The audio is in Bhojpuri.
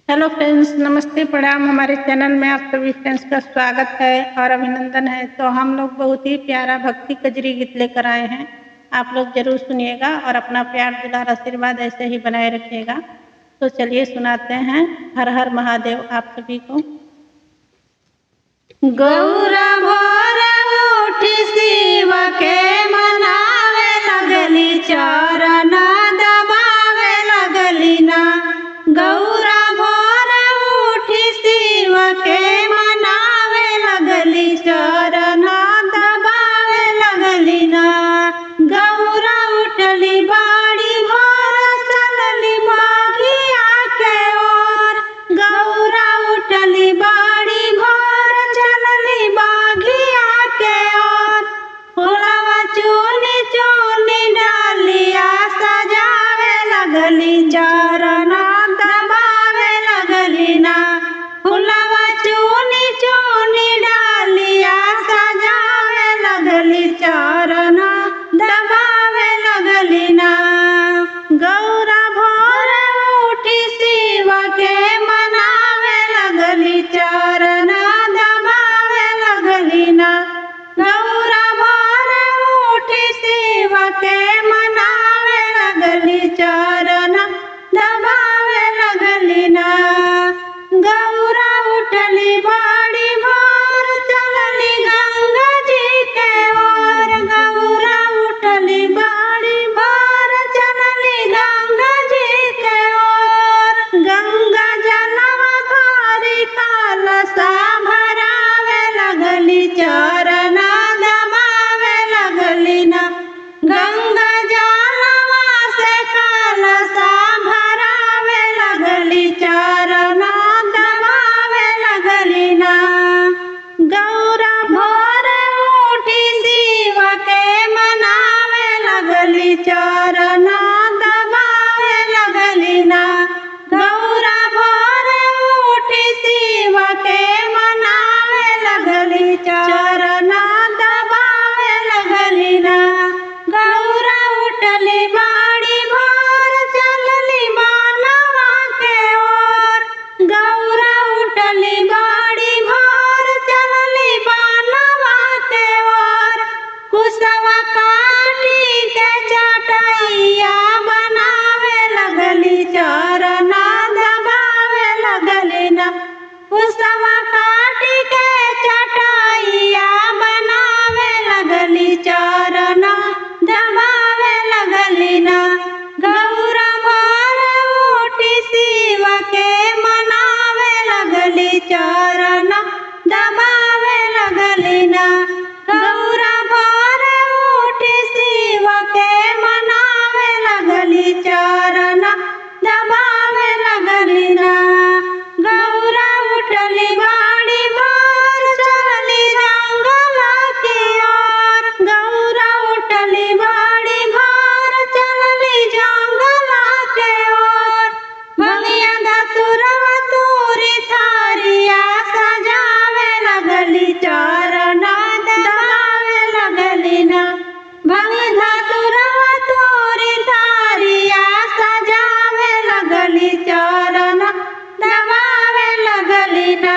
हेलो फ्रेंड्स, नमस्ते प्रणाम। हमारे चैनल में आप सभी फ्रेंड्स का स्वागत है और अभिनंदन है। तो हम लोग बहुत ही प्यारा भक्ति कजरी गीत लेकर आए हैं। आप लोग जरूर सुनिएगा और अपना प्यार दुलार आशीर्वाद ऐसे ही बनाए रखिएगा। तो चलिए सुनाते हैं। हर हर महादेव आप सभी को। गौरा भोर उठी शिव के मनावे लगली, चरण दबावे लगली ना। गौरा भोर उठी शिव के मनावे लगली, चरण दबावे लगली ना। गौरा उठली बाड़ी भोर, चलली बगिया के ओर। गौरा उठली बाड़ी भोर, चलली बगिया के ओर। फुलवा चुनी चुनी डालिया सजावे लगली, चरण दबावे लगली ना। फुलवा चुनी चुनी डालिया सजावे लगली, चरण दबावे लगली ना। गौरा भोर उठी शिव के मनावे लगली, चरण दबावे लगली ना। गौरा भोर उठी शिव के मनावे लगली, चरण दबावे लगली ना। गौरा उठली बाड़ी भोर, चलली गंगा जी के ओर। गौरा उठली बाड़ी भोर, चलली गंगा जी के ओर। गंगा जलवा भरी कलशा भरावे लगली, चरण दबावे लगली ना। गंगा जलवा से कलशा भरावे लगली, चरण दबावे लगली ना। गौरा भोर उठी शिव के मनावे लगली, चरण दबावे लगली ना। गौरा भोर उठी शिव के मनावे लगली, चरण दबावे लगली ना। गौरा उठली बाड़ी भोर, चलली बनवा के ओर। गौरा उठली बाड़ी भोर, चलली बनवा के ओर। कुशवा काटी के चटैया बनावे लगली, चरण दबावे लगली ना। कुशवा काटी के चटैया बनावे लगली, चरण दबावे लगली ना। गौरा भोर उठी शिव के मनावे लगली, चरण दबावे लगली ना। गौरा भोर उठी शिव के मनावे लगली, चरण दबावे लगली ना। गौरा उठली बाड़ी भोर, चलली जंगल की ओर। गौरा उठली बाड़ी भोर, चलली जंगल के ओर। भंगिया धतुरवा तूरी थारिया सजावे लगली, चरण दबावे लगली ना। भंगी धतुरवा तूरी थारिया सजावे लगली, चरण दबावे लगली ना।